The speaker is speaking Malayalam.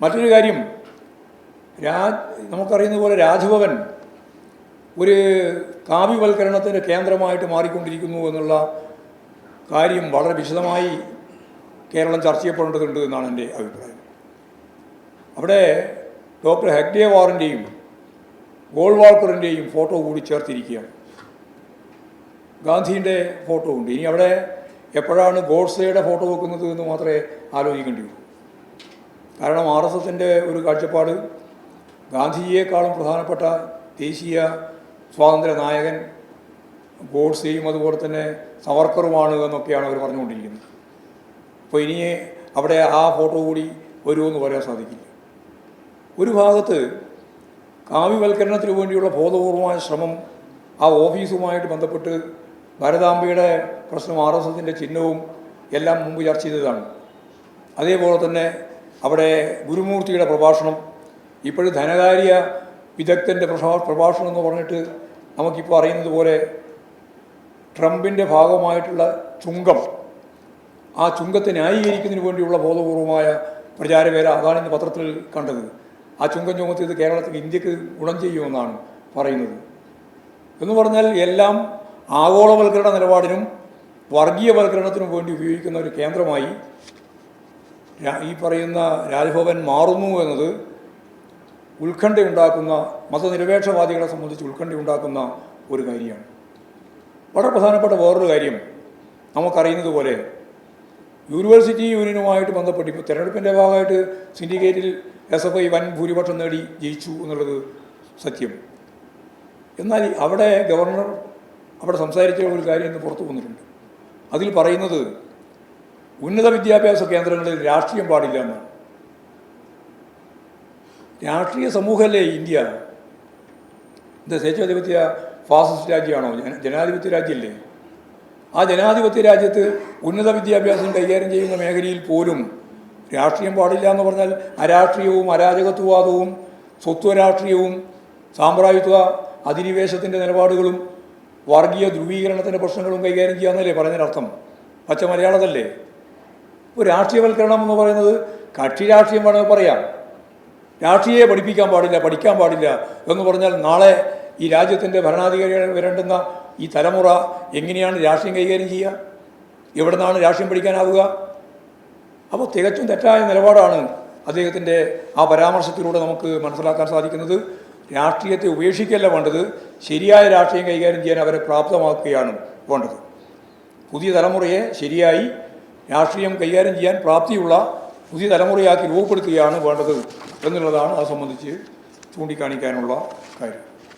മറ്റൊരു കാര്യം, നമുക്കറിയുന്ന പോലെ രാജ്ഭവൻ ഒരു കാവ്യവൽക്കരണത്തിൻ്റെ കേന്ദ്രമായിട്ട് മാറിക്കൊണ്ടിരിക്കുന്നു എന്നുള്ള കാര്യം വളരെ വിശദമായി കേരളം ചർച്ച ചെയ്യപ്പെടേണ്ടതുണ്ട് എന്നാണ് എൻ്റെ അഭിപ്രായം. അവിടെ ഡോക്ടർ ഹെഗ്ഡേവാറിൻ്റെയും ഗോൾവാൾക്കറിൻ്റെയും ഫോട്ടോ കൂടി ചേർത്തിരിക്കുകയാണ്. ഗാന്ധിയുടെ ഫോട്ടോ ഉണ്ട്. ഇനി അവിടെ എപ്പോഴാണ് ഗോഡ്സെയുടെ ഫോട്ടോ വെക്കുന്നത് എന്ന് മാത്രമേ ആലോചിക്കേണ്ടി വരൂ. കാരണം RSSൻ്റെ ഒരു കാഴ്ചപ്പാട് ഗാന്ധിജിയേക്കാളും പ്രധാനപ്പെട്ട ദേശീയ സ്വാതന്ത്ര്യ നായകൻ ഗോഡ്സെയും അതുപോലെ തന്നെ സവർക്കറുമാണ് എന്നൊക്കെയാണ് അവർ പറഞ്ഞുകൊണ്ടിരിക്കുന്നത്. അപ്പോൾ ഇനി അവിടെ ആ ഫോട്ടോ കൂടി വരുമെന്ന് പറയാൻ സാധിക്കില്ല. ഒരു ഭാഗത്ത് കാവ്യവൽക്കരണത്തിന് വേണ്ടിയുള്ള ബോധപൂർവമായ ശ്രമം ആ ഓഫീസുമായിട്ട് ബന്ധപ്പെട്ട് ഭാരതാംബയുടെ പ്രശ്നം RSSൻ്റെ ചിഹ്നവും എല്ലാം മുമ്പ് ചർച്ച ചെയ്തതാണ്. അതേപോലെ തന്നെ അവിടെ ഗുരുമൂർത്തിയുടെ പ്രഭാഷണം, ഇപ്പോഴും ധനകാര്യ വിദഗ്ധൻ്റെ പ്രഭാഷണം എന്ന് പറഞ്ഞിട്ട് നമുക്കിപ്പോൾ അറിയുന്നത് പോലെ ട്രംപിൻ്റെ ഭാഗമായിട്ടുള്ള ചുങ്കം, ആ ചുങ്കത്തെ ന്യായീകരിക്കുന്നതിന് വേണ്ടിയുള്ള ബോധപൂർവമായ പ്രചാരവേല, അതാണ് ഇന്ന് പത്രത്തിൽ കണ്ടത്. ആ ചുങ്കം ചുമത്തിയത് കേരളത്തിൽ ഇന്ത്യക്ക് ഗുണം ചെയ്യുമെന്നാണ് പറയുന്നത്. എന്ന് പറഞ്ഞാൽ എല്ലാം ആഗോളവൽക്കരണ നിലപാടിനും വർഗീയവൽക്കരണത്തിനും വേണ്ടി ഉപയോഗിക്കുന്ന ഒരു കേന്ദ്രമായി ഈ പറയുന്ന രാജ്ഭവൻ മാറുന്നു എന്നത് ഉത്കണ്ഠയുണ്ടാക്കുന്ന, മതനിരപേക്ഷവാദികളെ സംബന്ധിച്ച് ഉത്കണ്ഠയുണ്ടാക്കുന്ന ഒരു കാര്യമാണ്. വളരെ പ്രധാനപ്പെട്ട വേറൊരു കാര്യം, നമുക്കറിയുന്നത് പോലെ യൂണിവേഴ്സിറ്റി യൂണിയനുമായിട്ട് ബന്ധപ്പെട്ട് ഇപ്പോൾ തിരഞ്ഞെടുപ്പിൻ്റെ ഭാഗമായിട്ട് സിൻഡിക്കേറ്റിൽ SFI വൻ ഭൂരിപക്ഷം നേടി ജയിച്ചു എന്നുള്ളത് സത്യം. എന്നാൽ അവിടെ ഗവർണർ അവിടെ സംസാരിച്ച ഒരു കാര്യം ഇന്ന് പുറത്തു വന്നിട്ടുണ്ട്. അതിൽ പറയുന്നത് ഉന്നത വിദ്യാഭ്യാസ കേന്ദ്രങ്ങളിൽ രാഷ്ട്രീയം പാടില്ല എന്നാണ്. രാഷ്ട്രീയ സമൂഹമല്ലേ ഇന്ത്യ? ഇത് സ്വേച്ഛാധിപത്യ ഫാസിസ്റ്റ് രാജ്യമാണോ? ജനാധിപത്യ രാജ്യമല്ലേ? ആ ജനാധിപത്യ രാജ്യത്ത് ഉന്നത വിദ്യാഭ്യാസം കൈകാര്യം ചെയ്യുന്ന മേഖലയിൽ പോലും രാഷ്ട്രീയം പാടില്ല എന്ന് പറഞ്ഞാൽ അരാഷ്ട്രീയവും അരാജകത്വവാദവും സ്വത്വരാഷ്ട്രീയവും സാമ്രാജ്യത്വ അധിനിവേശത്തിൻ്റെ നിലപാടുകളും വർഗീയ ധ്രുവീകരണത്തിൻ്റെ പ്രശ്നങ്ങളും കൈകാര്യം ചെയ്യാമെന്നല്ലേ പറഞ്ഞതിനർത്ഥം? പച്ച മലയാളത്തല്ലേ? ഒരു രാഷ്ട്രീയവൽക്കരണം എന്ന് പറയുന്നത് കക്ഷി രാഷ്ട്രീയം വേണമെങ്കിൽ പറയാം. രാഷ്ട്രീയയെ പഠിപ്പിക്കാൻ പാടില്ല, പഠിക്കാൻ പാടില്ല എന്ന് പറഞ്ഞാൽ നാളെ ഈ രാജ്യത്തിൻ്റെ ഭരണാധികാരികൾ വരേണ്ടുന്ന ഈ തലമുറ എങ്ങനെയാണ് രാഷ്ട്രീയം കൈകാര്യം ചെയ്യുക? എവിടെ നിന്നാണ് രാഷ്ട്രീയം പഠിക്കാനാവുക? അപ്പോൾ തികച്ചും തെറ്റായ നിലപാടാണ് അദ്ദേഹത്തിൻ്റെ ആ പരാമർശത്തിലൂടെ നമുക്ക് മനസ്സിലാക്കാൻ സാധിക്കുന്നത്. രാഷ്ട്രീയത്തെ ഉപേക്ഷിക്കല്ല വേണ്ടത്, ശരിയായ രാഷ്ട്രീയം കൈകാര്യം ചെയ്യാൻ അവരെ പ്രാപ്തമാക്കുകയാണ് വേണ്ടത്. പുതിയ തലമുറയെ ശരിയായി രാഷ്ട്രീയം കൈകാര്യം ചെയ്യാൻ പ്രാപ്തിയുള്ള പുതിയ തലമുറയാക്കി രൂപപ്പെടുത്തുകയാണ് വേണ്ടത് എന്നുള്ളതാണ് അത് സംബന്ധിച്ച് ചൂണ്ടിക്കാണിക്കാനുള്ള കാര്യം.